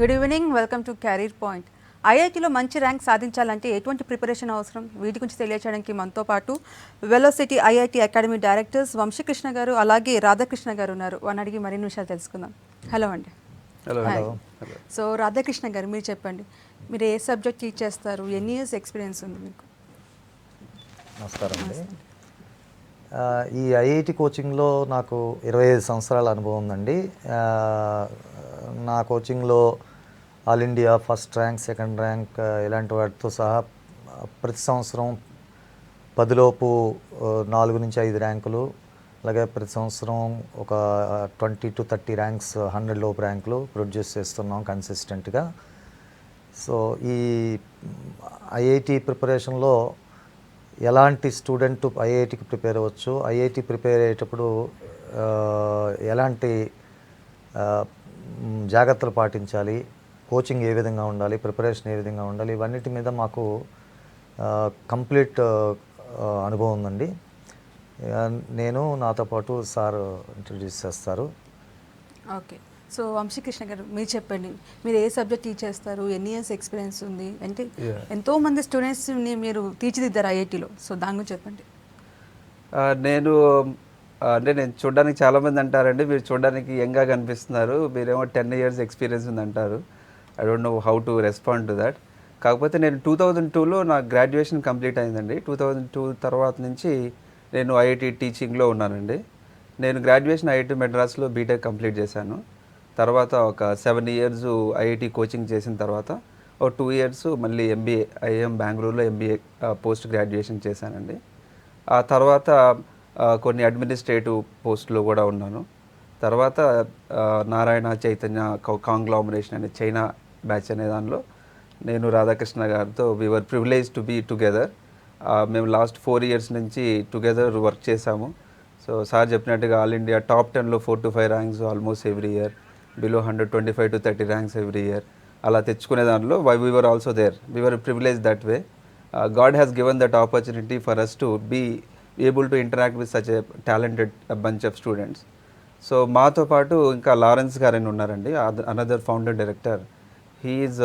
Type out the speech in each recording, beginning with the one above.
Good evening, welcome to career point. ఐఐటీలో మంచి rank సాధించాలంటే ఎటువంటి ప్రిపరేషన్ అవసరం, వీటి గురించి తెలియచేయడానికి మనతో పాటు velocity IIT academy directors Vamsikrishna గారు అలాగే రాధాకృష్ణ గారు ఉన్నారు. వారిని అడిగి మరిన్ని విషయాలు తెలుసుకుందాం. హలో అండి. హలో. సో రాధాకృష్ణ గారు, మీరు చెప్పండి, మీరు ఏ సబ్జెక్ట్ టీచ్ చేస్తారు, ఎన్ని ఇయర్స్ ఎక్స్పీరియన్స్ ఉంది మీకు? నమస్కారం అండి. ఈ ఐఐటి కోచింగ్లో నాకు 25 సంవత్సరాల అనుభవం ఉందండి. నా కోచింగ్లో all India first rank, second rank ఇలాంటి వాటితో సహా ప్రతి సంవత్సరం 10లోపు 4 నుంచి 5 ర్యాంకులు, అలాగే ప్రతి సంవత్సరం ఒక 20 to 30 ర్యాంక్స్, 100 లోపు ర్యాంకులు ప్రొడ్యూస్ చేస్తున్నాం కన్సిస్టెంట్గా. సో ఈ ఐఐటి ప్రిపరేషన్లో ఎలాంటి స్టూడెంట్ ఐఐటికి ప్రిపేర్ అవ్వచ్చు, ఐఐటి ప్రిపేర్ అయ్యేటప్పుడు ఎలాంటి జాగ్రత్తలు పాటించాలి, కోచింగ్ ఏ విధంగా ఉండాలి, ప్రిపరేషన్ ఏ విధంగా ఉండాలి, ఇవన్నిటి మీద మాకు కంప్లీట్ అనుభవం ఉందండి. నేను నాతో పాటు సార్ ఇంట్రడ్యూస్ చేస్తారు. ఓకే. సో వంశీకృష్ణ గారు, మీరు చెప్పండి, మీరు ఏ సబ్జెక్ట్ టీచ్ చేస్తారు, ఎన్ని ఇయర్స్ ఎక్స్పీరియన్స్ ఉంది, అంటే ఎంతోమంది స్టూడెంట్స్ని మీరు తీర్చిదిద్దారు ఐఐటీలో, సో దాని గురించి చెప్పండి. నేను చూడడానికి చాలామంది అంటారండి, మీరు చూడడానికి యంగ్గా కనిపిస్తున్నారు, మీరేమో 10 years ఎక్స్పీరియన్స్ ఉంది అంటారు. I don't know how to respond to that. కాకపోతే నేను 2002లో నా గ్రాడ్యుయేషన్ కంప్లీట్ అయిందండి. 2002 తర్వాత నుంచి నేను ఐఐటి టీచింగ్లో ఉన్నానండి. నేను గ్రాడ్యుయేషన్ ఐఐటి మెడ్రాస్లో బీటెక్ కంప్లీట్ చేశాను. తర్వాత ఒక 7 years ఐఐటి కోచింగ్ చేసిన తర్వాత ఒక 2 years మళ్ళీ ఎంబీఏ ఐఎం బెంగళూరులో ఎంబీఏ పోస్ట్ గ్రాడ్యుయేషన్ చేశానండి. ఆ తర్వాత కొన్ని అడ్మినిస్ట్రేటివ్ పోస్టులో కూడా ఉన్నాను. తర్వాత నారాయణ చైతన్య కాంగ్లామరేషన్ అనే చైనా బ్యాచ్ అనే దానిలో నేను రాధాకృష్ణ గారితో we were privilege to be together. మేము లాస్ట్ 4 years నుంచి టుగెదర్ వర్క్ చేశాము. సో సార్ చెప్పినట్టుగా ఆల్ ఇండియా టాప్ 10లో 4 to 5 ranks almost every year, below 125 to 30 ranks every year అలా తెచ్చుకునే దానిలో we were also there. We were privilege that way. God has given that opportunity for us to be able to interact with such a talented bunch of students. So మాతో పాటు ఇంకా Lawrence గారని ఉన్నారండి, another founder director. He is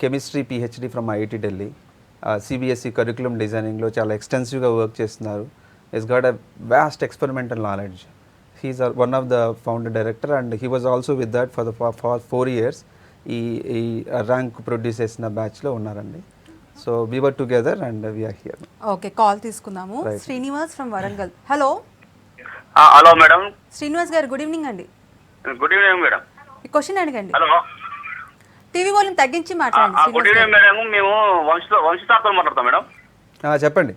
chemistry PhD from IIT Delhi. CBSE curriculum డిజైనింగ్లో చాలా ఎక్స్టెన్సివ్గా work చేస్తున్నారు. He's got a vast experimental knowledge. He's one of the founder director and he was also with that for the 4 years ఈ rank produce చేసిన బ్యాచ్లో ఉన్నారండి. So we were together and we are here. Okay, call తీసుకుందాము. Srinivas from Warangal. Hello. Hello madam. Srinivas గారు, good evening అండి. Good evening madam. ఈ question అడగండి. Hello. TV volume తగ్గించి మాట్లాడండి. Good evening madam. మేము వంశీతాతో మాట్లాడతాం మేడం. చెప్పండి.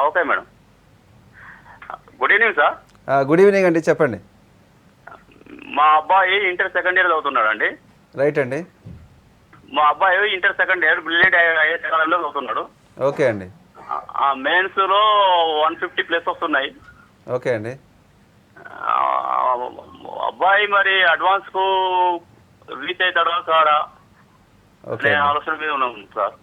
Okay madam. Good evening sir. Good evening అండి, చెప్పండి. మా అబ్బాయి ఇంటర్ సెకండ్ ఇయర్ చదువుతున్నాడు అండి. రైట్ అండి. మా అబ్బాయి inter second year brilliant IAS కాలేజ్లో చదువుతున్నాడు. ఓకే అండి. మెయిన్స్లో 150+ వస్తున్నాయి. ఓకే అండి. అబ్బాయి మరి అడ్వాన్స్కు రీచ్ అవుతాడా కాడా అనే ఆలోచన మీద ఉన్నాం సార్.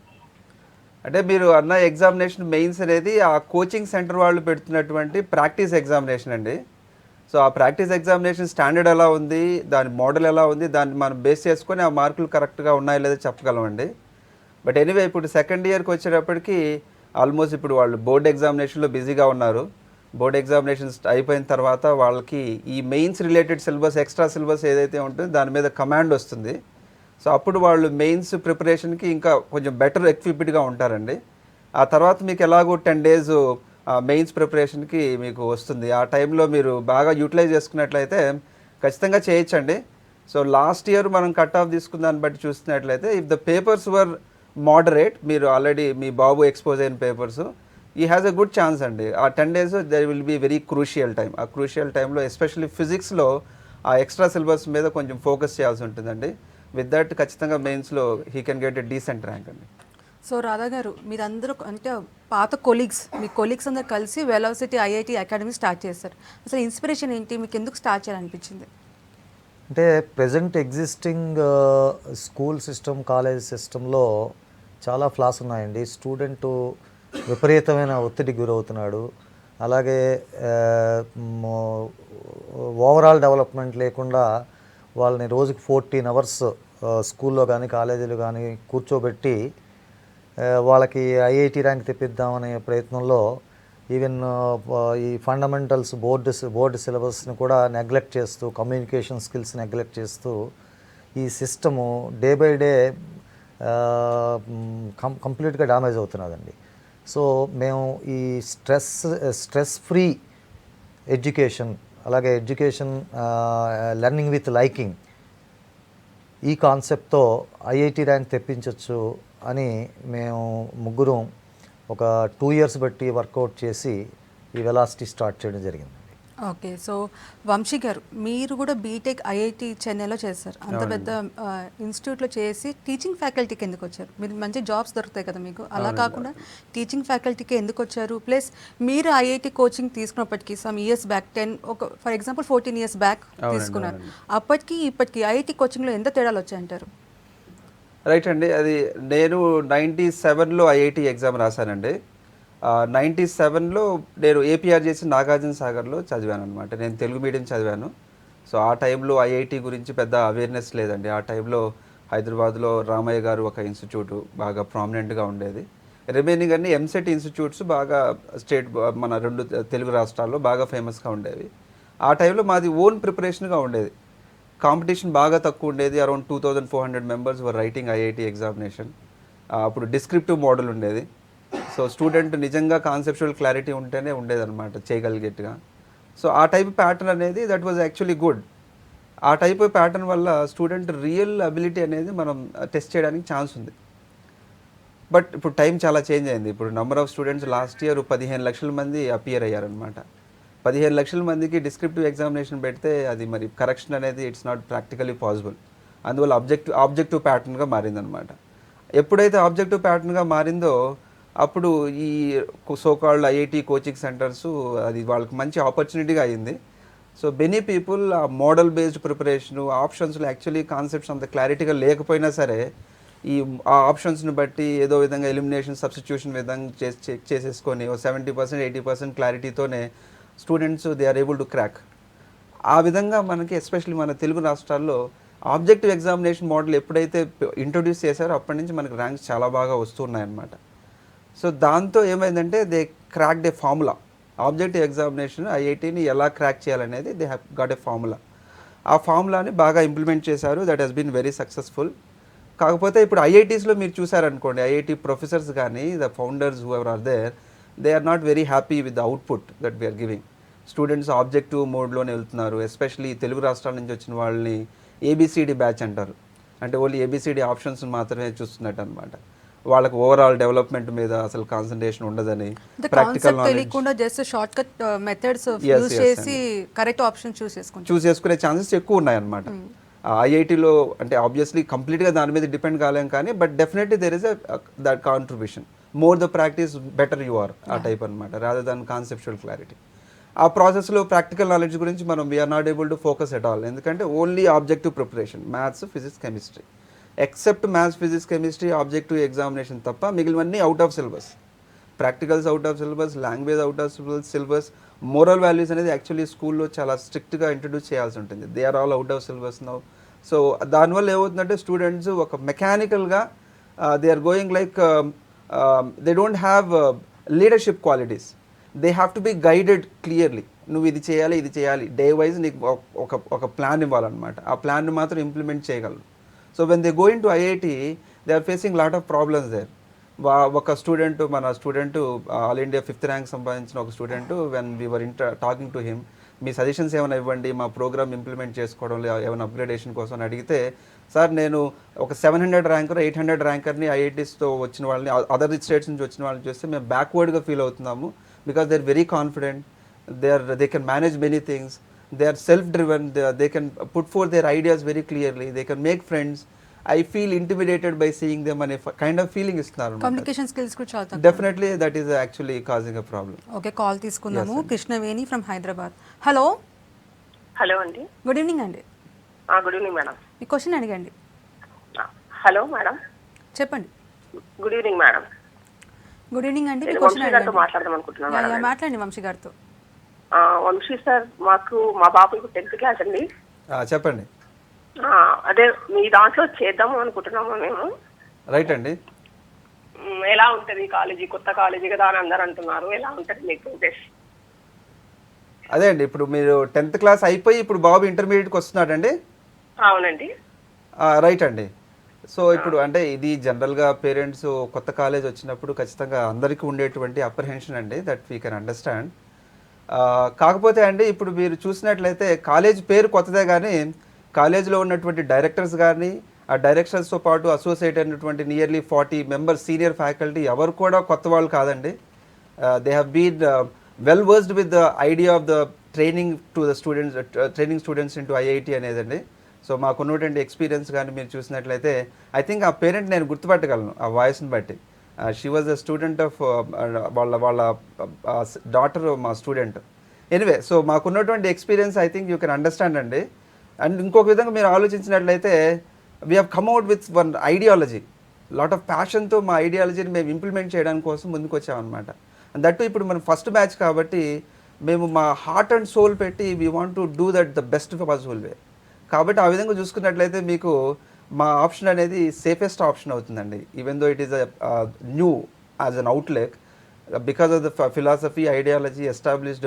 అంటే మీరు అన్న ఎగ్జామినేషన్ మెయిన్స్ అనేది ఆ కోచింగ్ సెంటర్ వాళ్ళు పెడుతున్నటువంటి ప్రాక్టీస్ ఎగ్జామినేషన్ అండి. సో ఆ ప్రాక్టీస్ ఎగ్జామినేషన్ స్టాండర్డ్ ఎలా ఉంది, దాని మోడల్ ఎలా ఉంది, దాన్ని మనం బేస్ చేసుకొని ఆ మార్కులు కరెక్ట్గా ఉన్నాయో లేదో చెప్పగలమండి. బట్ ఎనీవే, ఇప్పుడు సెకండ్ ఇయర్కి వచ్చేటప్పటికి ఆల్మోస్ట్ ఇప్పుడు వాళ్ళు బోర్డ్ ఎగ్జామినేషన్లో బిజీగా ఉన్నారు. బోర్డ్ ఎగ్జామినేషన్స్ అయిపోయిన తర్వాత వాళ్ళకి ఈ mains related syllabus, extra syllabus ఏదైతే ఉంటుందో దాని మీద కమాండ్ వస్తుంది. సో అప్పుడు వాళ్ళు మెయిన్స్ ప్రిపరేషన్కి ఇంకా కొంచెం బెటర్ ఎక్విప్డ్గా ఉంటారండి. ఆ తర్వాత మీకు ఎలాగో 10 days మెయిన్స్ ప్రిపరేషన్కి మీకు వస్తుంది. ఆ టైంలో మీరు బాగా యూటిలైజ్ చేసుకున్నట్లయితే ఖచ్చితంగా చేయొచ్చండి. సో లాస్ట్ ఇయర్ మనం కట్ ఆఫ్ తీసుకున్న దాన్ని బట్టి చూస్తున్నట్లయితే if the papers were moderate, మీరు ఆల్రెడీ మీ బాబు ఎక్స్పోజ్ అయిన పేపర్స్, ఈ హ్యాస్ ఎ గుడ్ ఛాన్స్ అండి. ఆ 10 days there will be very crucial time. ఆ క్రూషియల్ టైంలో ఎస్పెషల్లీ ఫిజిక్స్లో ఆ ఎక్స్ట్రా సిలబస్ మీద కొంచెం ఫోకస్ చేయాల్సి ఉంటుందండి. విత్ దట్ ఖచ్చితంగా మెయిన్స్లో he can get a decent rank అండి. సో రాధా గారు, మీరందరూ అంటే పాత కొలీగ్స్, మీ కొలీగ్స్ అందరూ కలిసి వెలోసిటీ ఐఐటి అకాడమీ స్టార్ట్ చేస్తారు. అసలు ఇన్స్పిరేషన్ ఏంటి, మీకు ఎందుకు స్టార్ట్ చేయాలనిపించింది? అంటే present existing school system, college సిస్టంలో చాలా ఫ్లాస్ ఉన్నాయండి. స్టూడెంట్ విపరీతమైన ఒత్తిడికి గురవుతున్నాడు. అలాగే ఓవరాల్ డెవలప్మెంట్ లేకుండా వాళ్ళని రోజుకి 14 అవర్స్ స్కూల్లో కానీ కాలేజీలో కానీ కూర్చోబెట్టి వాళ్ళకి ఐఐటి ర్యాంక్ తెప్పిద్దామనే ప్రయత్నంలో ఈవెన్ ఈ ఫండమెంటల్స్ బోర్డు సిలబస్ని కూడా నెగ్లెక్ట్ చేస్తూ, కమ్యూనికేషన్ స్కిల్స్ నెగ్లెక్ట్ చేస్తూ ఈ సిస్టము డే బై డే కంప్లీట్గా డ్యామేజ్ అవుతున్నదండి. సో మేము ఈ స్ట్రెస్ ఫ్రీ ఎడ్యుకేషన్, అలాగే ఎడ్యుకేషన్ లెర్నింగ్ విత్ లైకింగ్, ఈ కాన్సెప్ట్తో ఐఐటి ర్యాంక్ తెప్పించవచ్చు అని మేము ముగ్గురం ఒక 2 years బట్టి వర్కౌట్ చేసి ఈ వెలాసిటీ స్టార్ట్ చేయడం జరిగింది. ఓకే, సో వంశీ గారు, మీరు కూడా బీటెక్ ఐఐటి చెన్నైలో చేశారు. అంత పెద్ద ఇన్స్టిట్యూట్లో చేసి టీచింగ్ ఫ్యాకల్టీకి ఎందుకు వచ్చారు? మీరు మంచి జాబ్స్ దొరుకుతాయి కదా మీకు, అలా కాకుండా టీచింగ్ ఫ్యాకల్టీకి ఎందుకు వచ్చారు? ప్లస్ మీరు ఐఐటి కోచింగ్ తీసుకున్నప్పటికీ some years back, for example 14 years back తీసుకున్నారు. అప్పటికి ఇప్పటికి ఐఐటి కోచింగ్లో ఎంత తేడాలు వచ్చాయంటారు? రైట్ అండి, అది నేను 97లో ఐఐటి ఎగ్జామ్ రాశానండి. 97లో నేను ఏపీఆర్ చేసి నాగార్జున సాగర్లో చదివాను అనమాట. నేను తెలుగు మీడియం చదివాను. సో ఆ టైంలో ఐఐటి గురించి పెద్ద అవేర్నెస్ లేదండి. ఆ టైంలో హైదరాబాద్లో రామయ్య గారు ఒక ఇన్స్టిట్యూట్ బాగా ప్రామినెంట్గా ఉండేది. రిమైనింగ్ అన్ని ఎంసెట్ ఇన్స్టిట్యూట్స్ బాగా మన 2 తెలుగు రాష్ట్రాల్లో బాగా ఫేమస్గా ఉండేవి. ఆ టైంలో మాది ఓన్ ప్రిపరేషన్గా ఉండేది. కాంపిటీషన్ బాగా తక్కువ ఉండేది. Around 2400 members were writing IIT examination. అప్పుడు డిస్క్రిప్టివ్ మోడల్ ఉండేది. సో స్టూడెంట్ నిజంగా కాన్సెప్చువల్ క్లారిటీ ఉంటేనే ఉండేదన్నమాట, చేయగలిగేట్టుగా. సో ఆ టైప్ ప్యాటర్న్ అనేది దట్ వాజ్ యాక్చువల్లీ గుడ్. ఆ టైప్ ప్యాటర్న్ వల్ల స్టూడెంట్ రియల్ అబిలిటీ అనేది మనం టెస్ట్ చేయడానికి ఛాన్స్ ఉంది. బట్ ఇప్పుడు టైం చాలా చేంజ్ అయింది. ఇప్పుడు number of students last year 15 లక్షల మంది అపియర్ అయ్యారనమాట. 15 లక్షల మందికి డిస్క్రిప్టివ్ ఎగ్జామినేషన్ పెడితే అది మరి కరెక్షన్ అనేది ఇట్స్ నాట్ ప్రాక్టికలీ పాసిబుల్. అందువల్ల ఆబ్జెక్టివ్ ప్యాటర్న్గా మారిందనమాట. ఎప్పుడైతే ఆబ్జెక్టివ్ ప్యాటర్న్గా మారిందో అప్పుడు ఈ సోకాల్డ్ ఐఐటి కోచింగ్ సెంటర్స్ అది వాళ్ళకి మంచి ఆపర్చునిటీగా అయింది. సో మెనీ పీపుల్ ఆ మోడల్ బేస్డ్ ప్రిపరేషను ఆప్షన్స్లో యాక్చువల్లీ కాన్సెప్ట్స్ అంత క్లారిటీగా లేకపోయినా సరే ఈ ఆ ఆప్షన్స్ని బట్టి ఏదో విధంగా ఎలిమినేషన్ సబ్స్టిట్యూషన్ విధంగా చెక్ చేసేసుకొని 70% 80% క్లారిటీతోనే students they are able to crack. ఆ విధంగా మనకి ఎస్పెషల్లీ మన తెలుగు రాష్ట్రాల్లో ఆబ్జెక్టివ్ ఎగ్జామినేషన్ మోడల్ ఎప్పుడైతే ఇంట్రొడ్యూస్ చేశారో అప్పటి నుంచి మనకి ర్యాంక్స్ చాలా బాగా వస్తున్నాయన్నమాట. సో దాంతో ఏమైందంటే they cracked a formula. Objective examination ఐఐటిని ఎలా క్రాక్ చేయాలనేది they have got a formula. ఆ ఫార్ములాని బాగా ఇంప్లిమెంట్ చేశారు. That has been very successful. కాకపోతే ఇప్పుడు ఐఐటీస్లో మీరు చూసారనుకోండి, ఐఐటి ప్రొఫెసర్స్ కానీ the founders whoever are there, they are not very happy with the output that we are giving. Students objective మోడ్లోనే వెళ్తున్నారు. ఎస్పెషలీ తెలుగు రాష్ట్రాల నుంచి వచ్చిన వాళ్ళని ఏబిసిడి బ్యాచ్ అంటారు. అంటే ఓన్లీ ఏబిసిడి ఆప్షన్స్ మాత్రమే చూస్తున్నట్టు అనమాట. వాళ్ళకి ఓవరాల్ డెవలప్మెంట్ మీద అసలు కాన్సన్ట్రేషన్ ఉండదని, ప్రాక్టికల్ తెలియకుండా just short cut methods use చేసి కరెక్ట్ ఆప్షన్ చూస్ చేసుకునే ఛాన్సెస్ ఎక్కువ ఉన్నాయన్నమాట. ఐఐటిలో అంటే ఆబ్వియస్లీ కంప్లీట్గా దాని మీద డిపెండ్ కాలేం కానీ, but definitely there is that contribution. More the practice better you are, ఆ టైప్ అనమాట, రాదర్ దాన్ కాన్సెప్చువల్ క్లారిటీ. ఆ ప్రాసెస్లో ప్రాక్టికల్ నాలెడ్జ్ గురించి మనం we are not able to focus at all. ఎందుకంటే only objective preparation, maths, physics, chemistry. Except maths, physics, chemistry objective examination తప్ప మిగిలినవన్నీ out of syllabus. Practicals out of syllabus, language out of syllabus, moral values అనేది actually స్కూల్లో చాలా స్ట్రిక్ట్గా introduce చేయాల్సి ఉంటుంది. They are all out of syllabus now. So దానివల్ల ఏమవుతుందంటే స్టూడెంట్స్ ఒక మెకానికల్గా they are going like they don't have leadership qualities. They have to be guided clearly. నువ్వు ఇది చేయాలి డే వైజ్ నీకు ఒక ప్లాన్ ఇవ్వాలన్నమాట. ఆ ప్లాన్ని మాత్రం ఇంప్లిమెంట్ చేయగలరు. So when they go into IIT they are facing lot of problems there. ఒక స్టూడెంట్, మన student all India 5th rank సంపాదించిన ఒక స్టూడెంట్, when we were talking to him, మీ సజెషన్స్ ఏమైనా ఇవ్వండి మా ప్రోగ్రామ్ ఇంప్లిమెంట్ చేసుకోవడంలో ఏమైనా అప్గ్రేడేషన్ కోసం అని అడిగితే, సార్ నేను ఒక 700 ర్యాంకర్ 800 ర్యాంకర్ని ఐఐటీస్తో వచ్చిన వాళ్ళని, అదర్ స్టేట్స్ నుంచి వచ్చిన వాళ్ళని చూస్తే మేము బ్యాక్వర్డ్గా ఫీల్ అవుతున్నాము. Because they are very confident, they can manage many things, they are self driven, they can put forth their ideas very clearly, they can make friends, I feel intimidated by seeing them అనే kind of feeling ఇస్తున్నారు. Communication skills కూడా చాలా తక్కువ. Definitely that is actually causing a problem. Okay, call తీసుకుందాము. Krishnaveni from Hyderabad. Hello. Hello అండి. Good evening అండి. Good evening madam. మీ question అడగండి. Hello madam. చెప్పండి. Good evening madam. Good evening అండి, మీ నేను క్వశ్చన్ వంశీ గారితో అడగండి. మాట్లాడదాం అనుకుంటున్నాను మేడం నేను. మాట్లాడండి వంశీ గారితో. వంశీ సార్, మా బాబు ఇప్పుడు 10th క్లాస్ అండి. చెప్పండి. అదే మీ దాంట్లో చేద్దాము అనుకుంటున్నాము మేము. రైట్ అండి. ఎలా ఉంటుంది కాలేజీ, కొత్త కాలేజీ కదా అని అందరు అంటున్నారు, ఎలా ఉంటుంది మీకు ప్రోగ్రెస్? అదే అండి, ఇప్పుడు మీరు 10th క్లాస్ అయిపోయి ఇప్పుడు బాబు ఇంటర్మీడియట్కి వస్తున్నాడండి? అవునండి. రైట్ అండి. సో ఇప్పుడు అంటే ఇది జనరల్గా పేరెంట్స్ కొత్త కాలేజ్ వచ్చినప్పుడు ఖచ్చితంగా అందరికీ ఉండేటువంటి అప్రహెన్షన్ అండి, దట్ వీ కెన్ అండర్స్టాండ్. కాకపోతే అండి ఇప్పుడు మీరు చూసినట్లయితే కాలేజ్ పేరు కొత్తదే, కానీ కాలేజీలో ఉన్నటువంటి డైరెక్టర్స్ కానీ ఆ డైరెక్టర్స్తో పాటు అసోసియేట్ అయినటువంటి నియర్లీ 40 మెంబర్స్ సీనియర్ ఫ్యాకల్టీ ఎవరు కూడా కొత్త వాళ్ళు కాదండి. They have been well versed with the idea of the training to the students, training students into IIT అనేదండి. సో మాకున్నటువంటి ఎక్స్పీరియన్స్ కానీ మీరు చూసినట్లయితే ఐ థింక్ ఆ పేరెంట్ నేను గుర్తుపట్టగలను ఆ వాయిస్ని బట్టి. She was a student of వాళ్ళ డాటర్ మా స్టూడెంట్. ఎనివే, సో మాకున్నటువంటి experience I think you can understand అండి. అండ్ ఇంకొక విధంగా మీరు ఆలోచించినట్లయితే we have come out with one ideology, lot of ప్యాషన్తో మా ఐడియాలజీని మేము ఇంప్లిమెంట్ చేయడానికి కోసం ముందుకు వచ్చామన్నమాట. అండ్ దట్టు ఇప్పుడు మనం ఫస్ట్ బ్యాచ్ కాబట్టి మేము మా హార్ట్ అండ్ సోల్ పెట్టి we want to do that the best possible way. కాబట్టి ఆ విధంగా చూసుకున్నట్లయితే మీకు మా ఆప్షన్ అనేది సేఫెస్ట్ ఆప్షన్ అవుతుందండి, even though it is new as an outlet. Because of the philosophy, ideology, established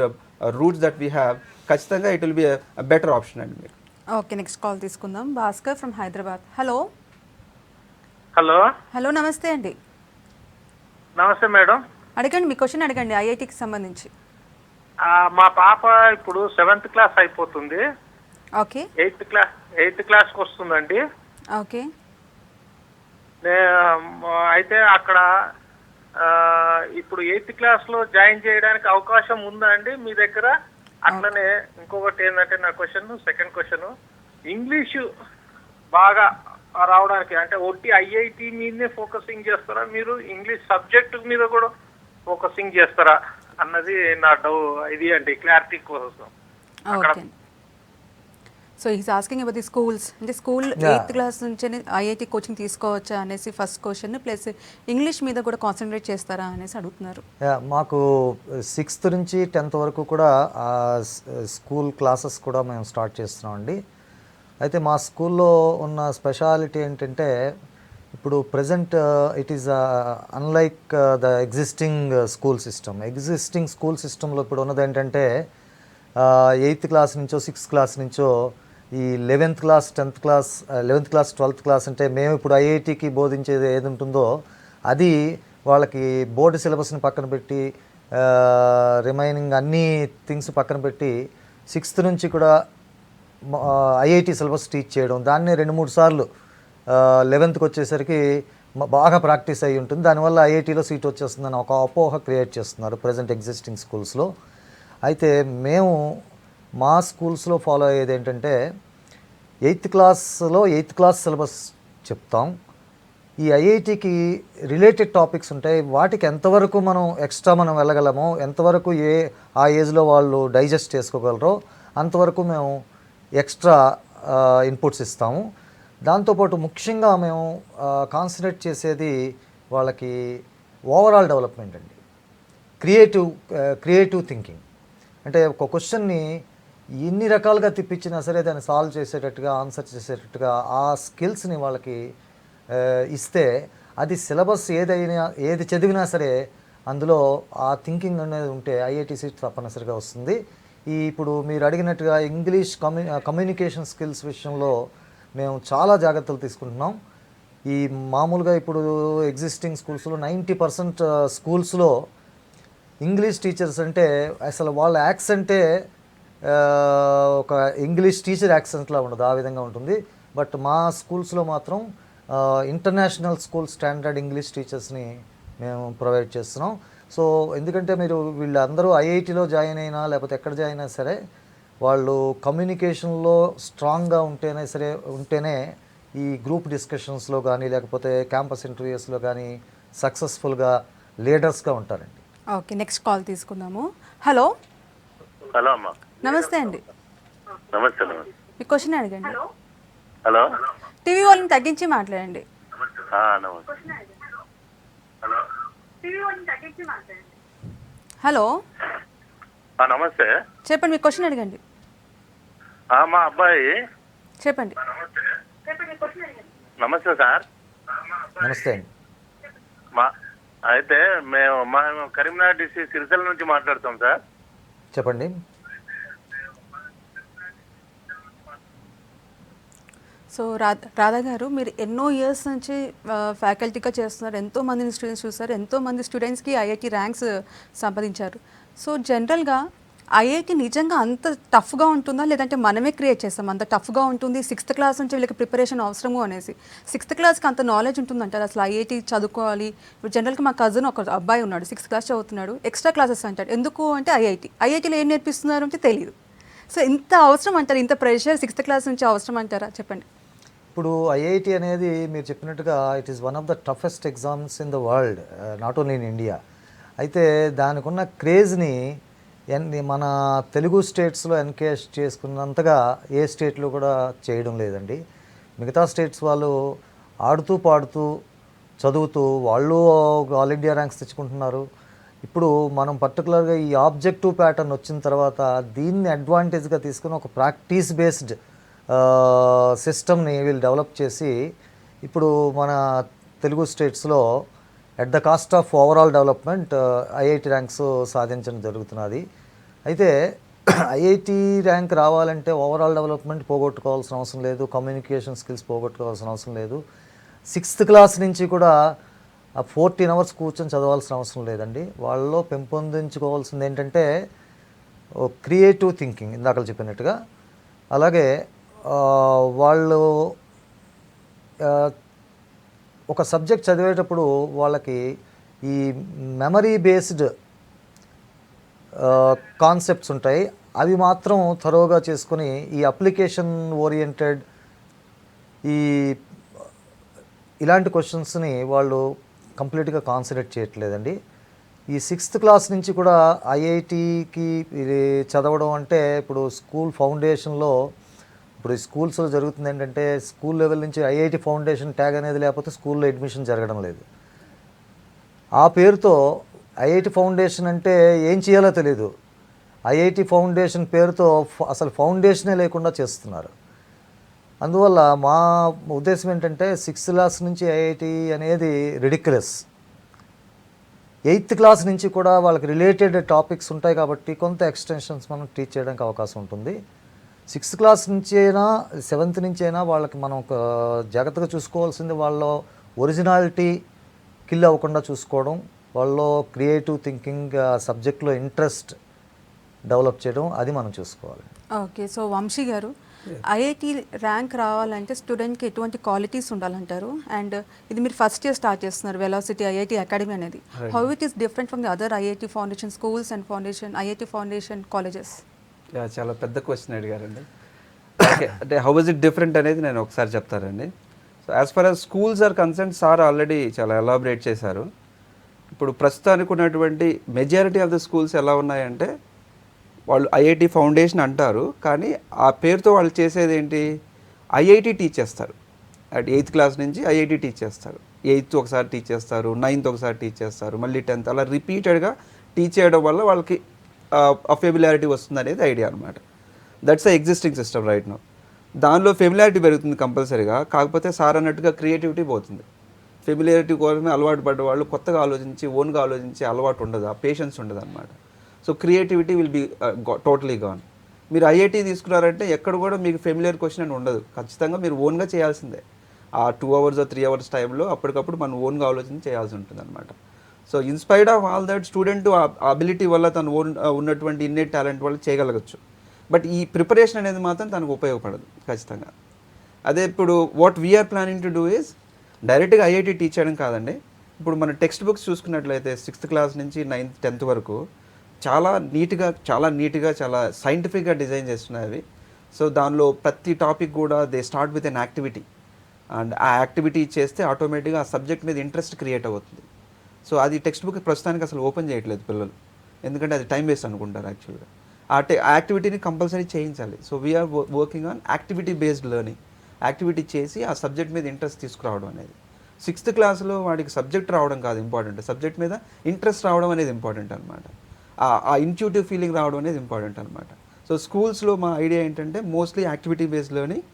roots that we have, ఖచ్చితంగా it will be a better option అండి మీకు. ఓకే, నెక్స్ట్ కాల్ తీసుకుందాం. Bhaskar from Hyderabad. Hello. Hello, నమస్తే అండి. నమస్తే madam. అడగండి, మీ question అడగండి ఐఐటికి సంబంధించి. మా పాప ఇప్పుడు 7th క్లాస్ అయిపోతుంది. ఓకే. 8th క్లాస్కి వస్తుందండి. ఓకే. అయితే అక్కడ ఇప్పుడు 8th క్లాస్లో జాయిన్ చేయడానికి అవకాశం ఉందా అండి మీ దగ్గర? అట్లనే ఇంకొకటి ఏంటంటే నా సెకండ్ క్వశ్చన్, ఇంగ్లీషు బాగా రావడానికి అంటే ఒట్టి ఐఐటి మీదనే ఫోకసింగ్ చేస్తారా మీరు, ఇంగ్లీష్ సబ్జెక్ట్ మీద కూడా ఫోకసింగ్ చేస్తారా అన్నది నా ఇది అండి, క్లారిటీ కోసం. Okay. So is asking about the schools, అంటే స్కూల్ 8th క్లాస్ నుంచి ఐఐటి కోచింగ్ తీసుకోవచ్చా అనేసి ఫస్ట్ క్వశ్చన్, ప్లస్ ఇంగ్లీష్ మీద కూడా కాన్సన్ట్రేట్ చేస్తారా అనేసి అడుగుతున్నారు. మాకు 6th నుంచి 10th వరకు కూడా స్కూల్ క్లాసెస్ కూడా మేము స్టార్ట్ చేస్తున్నామండి. అయితే మా స్కూల్లో ఉన్న స్పెషాలిటీ ఏంటంటే ఇప్పుడు present it is unlike the existing school system. Existing school సిస్టంలో ఇప్పుడు ఉన్నది ఏంటంటే 8th క్లాస్ నుంచో 6th క్లాస్ నుంచో ఈ 11th class 10th class 11th class 12th class అంటే మేము ఇప్పుడు ఐఐటికి బోధించేది ఏది ఉంటుందో అది వాళ్ళకి బోర్డు సిలబస్ని పక్కన పెట్టి రిమైనింగ్ అన్ని థింగ్స్ పక్కన పెట్టి 6th నుంచి కూడా ఐఐటి సిలబస్ టీచ్ చేయడం, దాన్ని 2-3 సార్లు 11th వచ్చేసరికి బాగా ప్రాక్టీస్ అయ్యి ఉంటుంది, దానివల్ల ఐఐటీలో సీట్ వచ్చేస్తుందని ఒక అపోహ క్రియేట్ చేస్తున్నారు ప్రజెంట్ ఎగ్జిస్టింగ్ స్కూల్స్లో. అయితే మేము మా స్కూల్స్లో ఫాలో అయ్యేది ఏంటంటే 8th క్లాస్లో 8th క్లాస్ సిలబస్ చెప్తాం. ఈ ఐఐటికి రిలేటెడ్ టాపిక్స్ ఉంటాయి, వాటికి ఎంతవరకు మనం ఎక్స్ట్రా మనం వెళ్ళగలమో, ఎంతవరకు ఆ ఏజ్లో వాళ్ళు డైజెస్ట్ చేసుకోగలరో అంతవరకు మేము ఎక్స్ట్రా ఇన్పుట్స్ ఇస్తాము. దాంతోపాటు ముఖ్యంగా మేము కాన్సన్ట్రేట్ చేసేది వాళ్ళకి ఓవరాల్ డెవలప్మెంట్ అండి, క్రియేటివ్ థింకింగ్. అంటే ఒక క్వశ్చన్ని ఎన్ని రకాలుగా తిప్పించినా సరే దాన్ని సాల్వ్ చేసేటట్టుగా, ఆన్సర్ చేసేటట్టుగా ఆ స్కిల్స్ని వాళ్ళకి ఇస్తే అది సిలబస్ ఏది చదివినా సరే అందులో ఆ థింకింగ్ అనేది ఉంటే ఐఐటి సీట్ తప్పనిసరిగా వస్తుంది. ఇప్పుడు మీరు అడిగినట్టుగా ఇంగ్లీష్ కమ్యూనికేషన్ స్కిల్స్ విషయంలో మేము చాలా జాగ్రత్తలు తీసుకుంటున్నాం. ఈ మామూలుగా ఇప్పుడు ఎగ్జిస్టింగ్ స్కూల్స్లో 90% స్కూల్స్లో ఇంగ్లీష్ టీచర్స్ అంటే అసలు వాళ్ళ యాక్సెంటే ఒక ఇంగ్లీష్ టీచర్ యాక్సెంట్లా ఉండదు, ఆ విధంగా ఉంటుంది. బట్ మా స్కూల్స్లో మాత్రం ఇంటర్నేషనల్ స్కూల్ స్టాండర్డ్ ఇంగ్లీష్ టీచర్స్ని మేము ప్రొవైడ్ చేస్తున్నాం. సో ఎందుకంటే మీరు వీళ్ళందరూ ఐఐటిలో జాయిన్ అయినా లేకపోతే ఎక్కడ జాయిన్ అయినా సరే వాళ్ళు కమ్యూనికేషన్లో స్ట్రాంగ్గా ఉంటేనే ఈ గ్రూప్ డిస్కషన్స్లో కానీ లేకపోతే క్యాంపస్ ఇంటర్వ్యూస్లో కానీ సక్సెస్ఫుల్గా లీడర్స్గా ఉంటారండి. ఓకే, నెక్స్ట్ కాల్ తీసుకుందాము. హలో. హలో అమ్మా. నమస్తే అండి. నమస్తే. మీ క్వశ్చన్ అడగండి. హలో. టీవీ వాళ్ళని తగ్గించి మాట్లాడండి. హలో, నమస్తే. చెప్పండి, మీ క్వశ్చన్ అడగండి. మా అబ్బాయి. చెప్పండి. నమస్తే సార్. నమస్తే అండి. అయితే మేము కరీంనగర్ డిస్ట్రిక్ట్ సిరిసిల్ల నుంచి మాట్లాడుతాం సార్. చెప్పండి. సో రాధా గారు, మీరు ఎన్నో ఇయర్స్ నుంచి ఫ్యాకల్టీగా చేస్తున్నారు, ఎంతో మందిని స్టూడెంట్స్ చూస్తారు, ఎంతో మంది స్టూడెంట్స్కి ఐఐటి ర్యాంక్స్ సంపాదించారు. సో జనరల్గా ఐఐటి నిజంగా అంత టఫ్గా ఉంటుందా, లేదంటే మనమే క్రియేట్ చేస్తాం అంత టఫ్గా ఉంటుంది, 6th క్లాస్ నుంచి వీళ్ళకి ప్రిపరేషన్ అవసరము అనేసి? 6th క్లాస్కి అంత నాలెడ్జ్ ఉంటుందంటారు అసలు ఐఐటి చదువుకోవాలి? ఇప్పుడు జనరల్గా మా కజిన్ ఒక అబ్బాయి ఉన్నాడు, 6th క్లాస్ చదువుతున్నాడు, ఎక్స్ట్రా క్లాసెస్ అంటాడు. ఎందుకు అంటే ఐఐటీలో ఏం నేర్పిస్తున్నారు అంటే తెలియదు. సో ఇంత అవసరం అంటారు, ఇంత ప్రెషర్ 6th క్లాస్ నుంచి అవసరం అంటారా? చెప్పండి. ఇప్పుడు ఐఐటి అనేది మీరు చెప్పినట్టుగా it is one of the toughest exams in the world, not only in India. అయితే దానికి ఉన్న క్రేజ్ని మన తెలుగు స్టేట్స్లో ఎన్కేష్ చేసుకున్నంతగా ఏ స్టేట్లో కూడా చేయడం లేదండి. మిగతా స్టేట్స్ వాళ్ళు ఆడుతూ పాడుతూ చదువుతూ వాళ్ళు ఆల్ ఇండియా ర్యాంక్స్ తెచ్చుకుంటున్నారు. ఇప్పుడు మనం పర్టికులర్గా ఈ ఆబ్జెక్టివ్ ప్యాటర్న్ వచ్చిన తర్వాత దీన్ని అడ్వాంటేజ్గా తీసుకుని ఒక ప్రాక్టీస్ బేస్డ్ సిస్టమ్ని వీళ్ళు డెవలప్ చేసి ఇప్పుడు మన తెలుగు స్టేట్స్లో at the cost of overall development IIT ranks సాధించడం జరుగుతున్నది. అయితే ఐఐటి ర్యాంక్ రావాలంటే ఓవరాల్ డెవలప్మెంట్ పోగొట్టుకోవాల్సిన అవసరం లేదు, కమ్యూనికేషన్ స్కిల్స్ పోగొట్టుకోవాల్సిన అవసరం లేదు. 6th క్లాస్ నుంచి కూడా 14 hours కూర్చొని చదవాల్సిన అవసరం లేదండి. వాళ్ళలో పెంపొందించుకోవాల్సింది ఏంటంటే క్రియేటివ్ థింకింగ్, ఇందాక చెప్పినట్టుగా. అలాగే వాళ్ళు ఒక సబ్జెక్ట్ చదివేటప్పుడు వాళ్ళకి ఈ మెమరీ బేస్డ్ కాన్సెప్ట్స్ ఉంటాయి, అవి మాత్రం థరోగా చేసుకొని ఈ అప్లికేషన్ ఓరియంటెడ్ ఇలాంటి క్వశ్చన్స్ని వాళ్ళు కంప్లీట్గా కాన్సన్ట్రేట్ చేయట్లేదండి. ఈ 6th క్లాస్ నుంచి కూడా ఐఐటికి చదవడం అంటే ఇప్పుడు స్కూల్ ఫౌండేషన్లో ఇప్పుడు ఈ స్కూల్స్లో జరుగుతుంది ఏంటంటే స్కూల్ లెవెల్ నుంచి ఐఐటి ఫౌండేషన్ ట్యాగ్ అనేది లేకపోతే స్కూల్లో అడ్మిషన్ జరగడం లేదు. ఆ పేరుతో ఐఐటి ఫౌండేషన్ అంటే ఏం చేయాలో తెలియదు, ఐఐటి ఫౌండేషన్ పేరుతో అసలు ఫౌండేషనే లేకుండా చేస్తున్నారు. అందువల్ల మా ఉద్దేశం ఏంటంటే 6th క్లాస్ నుంచి ఐఐటి అనేది రిడిక్యులస్. 8th క్లాస్ నుంచి కూడా వాళ్ళకి రిలేటెడ్ టాపిక్స్ ఉంటాయి కాబట్టి కొంత ఎక్స్టెన్షన్స్ మనం టీచ్ చేయడానికి అవకాశం ఉంటుంది. 6th క్లాస్ నుంచి అయినా 7th నుంచి అయినా వాళ్ళకి మనం ఒక జాగ్రత్తగా చూసుకోవాల్సింది వాళ్ళ ఒరిజినాలిటీ కిల్ అవ్వకుండా చూసుకోవడం, వాళ్ళలో క్రియేటివ్ థింకింగ్ సబ్జెక్ట్లో ఇంట్రెస్ట్ డెవలప్ చేయడం, అది మనం చూసుకోవాలి. ఓకే, సో వంశీ గారు, ఐఐటి ర్యాంక్ రావాలంటే స్టూడెంట్కి ఎటువంటి క్వాలిటీస్ ఉండాలంటారు? అండ్ ఇది మీరు ఫస్ట్ ఇయర్ స్టార్ట్ చేస్తున్నారు వెలాసిటీ ఐఐటి అకాడమీ అనేది. How it is different from the other IIT foundation schools and IIT foundation colleges? చాలా పెద్ద క్వశ్చన్ అడిగారండి. ఓకే, అంటే హౌ ఇస్ ఇట్ డిఫరెంట్ అనేది నేను ఒకసారి చెప్తానండి. So as far as schools are concerned, sir already చాలా ఎలాబరేట్ చేశారు. ఇప్పుడు ప్రస్తుతానికి ఉన్నటువంటి మెజారిటీ ఆఫ్ ద స్కూల్స్ ఎలా ఉన్నాయంటే వాళ్ళు ఐఐటి ఫౌండేషన్ అంటారు, కానీ ఆ పేరుతో వాళ్ళు చేసేది ఏంటి, ఐఐటి టీచ్ చేస్తారు. అట్ 8th క్లాస్ నుంచి ఐఐటి టీచ్ చేస్తారు, 8th ఒకసారి టీచ్ చేస్తారు, 9th ఒకసారి టీచ్ చేస్తారు, మళ్ళీ 10th, అలా రిపీటెడ్గా టీచ్ చేయడం వల్ల వాళ్ళకి ఫెమిలారిటీ వస్తుంది అనేది ఐడియా అనమాట. That's the existing system right now. దానిలో ఫెమిలారిటీ పెరుగుతుంది కంపల్సరీగా, కాకపోతే సార్ అన్నట్టుగా క్రియేటివిటీ పోతుంది. ఫెమిలారిటీ కోసమే అలవాటు పడ్డ వాళ్ళు కొత్తగా ఆలోచించి ఓన్గా ఆలోచించి అలవాటు ఉండదు, ఆ పేషెన్స్ ఉండదు అనమాట. So creativity will be totally gone. మీరు ఐఐటి తీసుకున్నారంటే ఎక్కడ కూడా మీకు ఫెమిలియర్ క్వశ్చన్ అని ఉండదు, ఖచ్చితంగా మీరు ఓన్గా చేయాల్సిందే. ఆ 2 hours or 3 hours టైంలో అప్పటికప్పుడు మనం ఓన్గా ఆలోచించి చేయాల్సి ఉంటుంది అనమాట. So inspired of all that student ability వల్ల తను ఉన్నటువంటి ఇన్నేట్ టాలెంట్ వల్ల చేయగలగచ్చు, బట్ ఈ ప్రిపరేషన్ అనేది మాత్రం తనకు ఉపయోగపడదు ఖచ్చితంగా. అదే ఇప్పుడు what we are planning to do is డైరెక్ట్గా ఐఐటి టీచ్ చేయడం కాదండి. ఇప్పుడు మన టెక్స్ట్ బుక్స్ చూసుకున్నట్లయితే 6th క్లాస్ నుంచి 9th 10th వరకు చాలా నీట్గా చాలా సైంటిఫిక్గా డిజైన్ చేస్తున్నాయి అవి. సో దానిలో ప్రతి టాపిక్ కూడా they start with an activity, and ఆ యాక్టివిటీ చేస్తే ఆటోమేటిక్గా ఆ సబ్జెక్ట్ మీద ఇంట్రెస్ట్ క్రియేట్ అవుతుంది. సో అది టెక్స్ట్ బుక్ ప్రస్తుతానికి అసలు ఓపెన్ చేయట్లేదు పిల్లలు, ఎందుకంటే అది టైం వేస్ట్ అనుకుంటారు యాక్చువల్గా. ఆ యాక్టివిటీని కంపల్సరీ చేయించాలి. So we are working on activity based learning, activity చేసి ఆ సబ్జెక్ట్ మీద ఇంట్రెస్ట్ తీసుకురావడం అనేది. సిక్స్త్ క్లాస్లో వాడికి సబ్జెక్ట్ రావడం కాదు ఇంపార్టెంట్, సబ్జెక్ట్ మీద ఇంట్రెస్ట్ రావడం అనేది ఇంపార్టెంట్ అనమాట. ఆ ఇంట్యూటివ్ ఫీలింగ్ రావడం అనేది ఇంపార్టెంట్ అనమాట. సో స్కూల్స్లో మా ఐడియా ఏంటంటే mostly activity based learning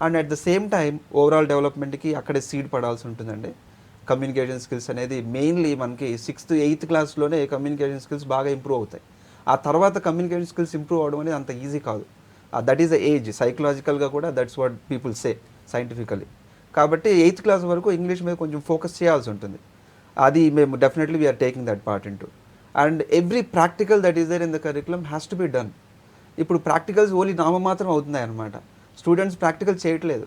and at the same time overall డెవలప్మెంట్కి అక్కడే సీడ్ పడాల్సి ఉంటుందండి. కమ్యూనికేషన్ స్కిల్స్ అనేది మెయిన్లీ మనకి 6th 8th క్లాస్లోనే కమ్యూనికేషన్ స్కిల్స్ బాగా ఇంప్రూవ్ అవుతాయి. ఆ తర్వాత కమ్యూనికేషన్ స్కిల్స్ ఇంప్రూవ్ అవడం అనేది అంత ఈజీ కాదు. దట్ ఈస్ ద ఏజ్, సైకలాజికల్గా కూడా that's what people say scientifically. కాబట్టి 8th క్లాస్ వరకు ఇంగ్లీష్ మీద కొంచెం ఫోకస్ చేయాల్సి ఉంటుంది. అది మేము definitely we are taking that part in to. And every practical that is there in the curriculum has to be done. ఇప్పుడు ప్రాక్టికల్స్ ఓన్లీ నామమాత్రం అవుతున్నాయి అనమాట. స్టూడెంట్స్ ప్రాక్టికల్ చేయట్లేదు,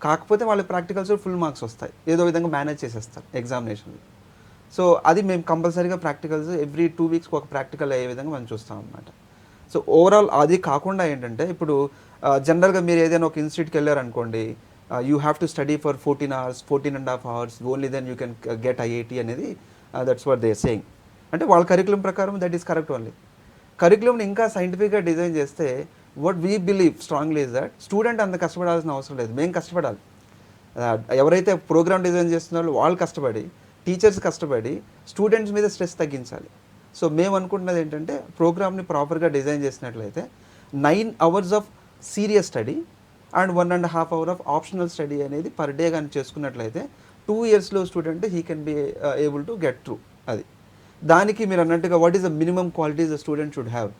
కాకపోతే వాళ్ళ ప్రాక్టికల్స్ ఫుల్ మార్క్స్ వస్తాయి, ఏదో విధంగా మేనేజ్ చేసేస్తారు ఎగ్జామినేషన్లో. సో అది మేము కంపల్సరీగా ప్రాక్టికల్స్ ఎవ్రీ 2 వీక్స్కి ఒక ప్రాక్టికల్ అయ్యే విధంగా మనం చూస్తాం అనమాట. సో ఓవరాల్ అది కాకుండా ఏంటంటే ఇప్పుడు జనరల్గా మీరు ఏదైనా ఒక ఇన్స్టిట్యూట్కి వెళ్ళారనుకోండి, you have to study for 14 hours, 14.5 hours, only then you can get IIT అనేది దట్స్ వాట్ దే సేయింగ్. అంటే వాళ్ళ కరికులం ప్రకారం దట్ ఈస్ కరెక్ట్ ఓన్లీ. కరికులంని ఇంకా సైంటిఫిక్గా డిజైన్ చేస్తే what we believe strongly is that student అంత కష్టపడాల్సిన అవసరం లేదు, మేము కష్టపడాలి. ఎవరైతే ప్రోగ్రామ్ డిజైన్ చేస్తున్నారో వాళ్ళు కష్టపడి, టీచర్స్ కష్టపడి స్టూడెంట్స్ మీద స్ట్రెస్ తగ్గించాలి. సో మేము అనుకుంటున్నది ఏంటంటే ప్రోగ్రామ్ని ప్రాపర్గా డిజైన్ చేసినట్లయితే 9 hours of serious study and 1.5 hour of optional study అనేది పర్ డే కానీ చేసుకున్నట్లయితే 2 yearsలో student he can be able to get through. అది దానికి మీరు అన్నట్టుగా what is the minimum qualities the student should have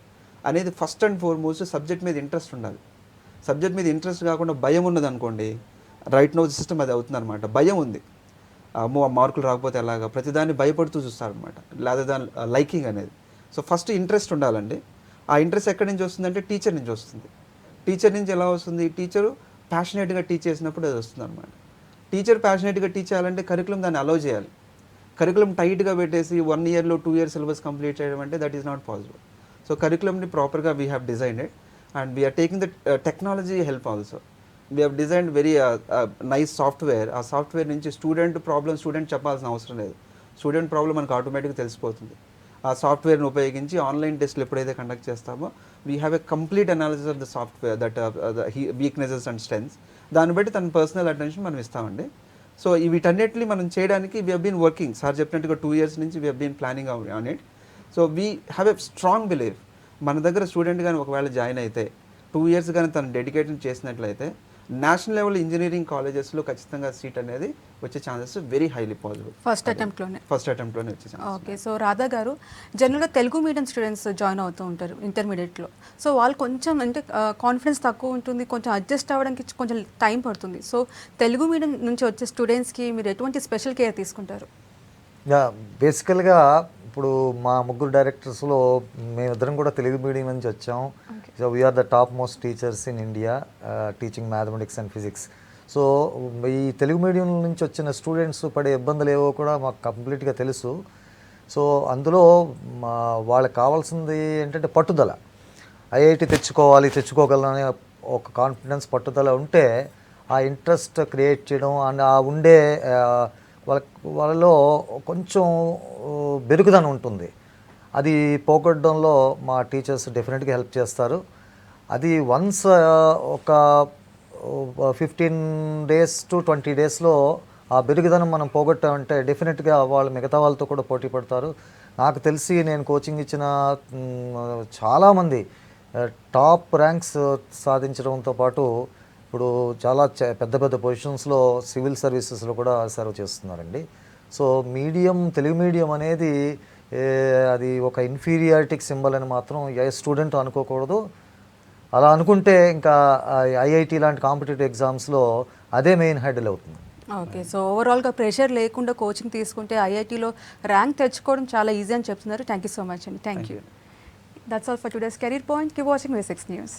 అనేది ఫస్ట్ అండ్ ఫార్మోస్ట్ సబ్జెక్ట్ మీద ఇంట్రెస్ట్ ఉండాలి. సబ్జెక్ట్ మీద ఇంట్రెస్ట్ కాకుండా భయం ఉన్నది అనుకోండి, రైట్ నో సిస్టమ్ అది అవుతుంది అనమాట. భయం ఉంది, అమ్మో మార్కులు రాకపోతే ఎలాగా, ప్రతిదాన్ని భయపడుతూ చూస్తారనమాట, లేదా దాని లైకింగ్ అనేది. సో ఫస్ట్ ఇంట్రెస్ట్ ఉండాలండి. ఆ ఇంట్రెస్ట్ ఎక్కడి నుంచి వస్తుందంటే టీచర్ నుంచి వస్తుంది. టీచర్ నుంచి ఎలా వస్తుంది? టీచరు ప్యాషనేట్గా టీచ్ చేసినప్పుడు అది వస్తుంది అనమాట. టీచర్ ప్యాషనేట్గా టీచ్ చేయాలంటే కరికులం దాన్ని అలౌ చేయాలి. కరికులం టైట్గా పెట్టేసి 1 yearలో 2 years సిలబస్ కంప్లీట్ చేయడం అంటే that is not possible. So కరికులంని ప్రాపర్గా we have designed it and we are taking the technology help also. We have designed very nice software. ఆ సాఫ్ట్వేర్ నుంచి స్టూడెంట్ ప్రాబ్లమ్ స్టూడెంట్ చెప్పాల్సిన అవసరం లేదు, స్టూడెంట్ ప్రాబ్లమ్ మనకు ఆటోమేటిక్గా తెలిసిపోతుంది. ఆ సాఫ్ట్వేర్ని ఉపయోగించి ఆన్లైన్ టెస్ట్లు ఎప్పుడైతే కండక్ట్ చేస్తామో we have a complete analysis of the software that weaknesses and strengths. దాన్ని బట్టి తన పర్సనల్ అటెన్షన్ మనం ఇస్తామండి. సో వీటన్నిటిని మనం చేయడానికి వీ హీన్ వర్కింగ్, సార్ చెప్పినట్టుగా 2 years నుంచి we been planning on it. So we have a strong believe మన దగ్గర స్టూడెంట్ కానీ ఒకవేళ జాయిన్ అయితే 2 years కానీ తను డెడికేషన్ చేసినట్లయితే నేషనల్ లెవెల్ ఇంజనీరింగ్ కాలేజెస్లో ఖచ్చితంగా సీట్ అనేది వచ్చే chances very highly possible. First అటెంప్ట్లోనే వచ్చే ఛాన్సెస్. ఓకే. సో రాధా గారు, జనరల్గా తెలుగు మీడియం స్టూడెంట్స్ జాయిన్ అవుతూ ఉంటారు ఇంటర్మీడియట్లో. సో వాళ్ళు కొంచెం అంటే కాన్ఫిడెన్స్ తక్కువ ఉంటుంది, కొంచెం అడ్జస్ట్ అవ్వడానికి కొంచెం టైం పడుతుంది. సో తెలుగు మీడియం నుంచి వచ్చే స్టూడెంట్స్కి మీరు ఎటువంటి స్పెషల్ కేర్ తీసుకుంటారు? బేసికల్గా ఇప్పుడు మా ముగ్గురు డైరెక్టర్స్లో మేమిద్దరం కూడా తెలుగు మీడియం నుంచి వచ్చాం. So we are the top most teachers in India teaching mathematics and physics. So ఈ తెలుగు మీడియం నుంచి వచ్చిన స్టూడెంట్స్ పడే ఇబ్బందులు ఏవో కూడా మాకు కంప్లీట్గా తెలుసు. సో అందులో వాళ్ళకి కావాల్సింది ఏంటంటే పట్టుదల. ఐఐటి తెచ్చుకోగలనే ఒక కాన్ఫిడెన్స్, పట్టుదల ఉంటే ఆ ఇంట్రెస్ట్ క్రియేట్ చేయడం అండ్ ఆ ఉండే వాళ్ళలో కొంచెం బెరుకుదనం ఉంటుంది. అది పోగొట్టడంలో మా టీచర్స్ డెఫినెట్గా హెల్ప్ చేస్తారు. అది వన్స్ ఒక 15 days to 20 daysలో ఆ బెరుగుదనం మనం పోగొట్టామంటే డెఫినెట్గా వాళ్ళు మిగతా వాళ్ళతో కూడా పోటీ పడతారు. నాకు తెలిసి నేను కోచింగ్ ఇచ్చిన చాలామంది టాప్ ర్యాంక్స్ సాధించడంతో పాటు ఇప్పుడు చాలా పెద్ద పెద్ద పొజిషన్స్లో సివిల్ సర్వీసెస్లో కూడా సర్వ్ చేస్తున్నారండి. సో తెలుగు మీడియం అనేది అది ఒక ఇన్ఫీరియారిటీకి సింబల్ అని మాత్రం ఏ స్టూడెంట్ అనుకోకూడదు. అలా అనుకుంటే ఇంకా ఐఐటి లాంటి కాంపిటేటివ్ ఎగ్జామ్స్లో అదే మెయిన్ హెడ్ల్ అవుతుంది. ఓకే. సో ఓవరాల్గా ప్రెషర్ లేకుండా కోచింగ్ తీసుకుంటే ఐఐటీలో ర్యాంక్ తెచ్చుకోవడం చాలా ఈజీ అని చెప్తున్నారు. థ్యాంక్ యూ సో మచ్ అండి. Thank you. That's all for today's career point. Keep watching V6 News.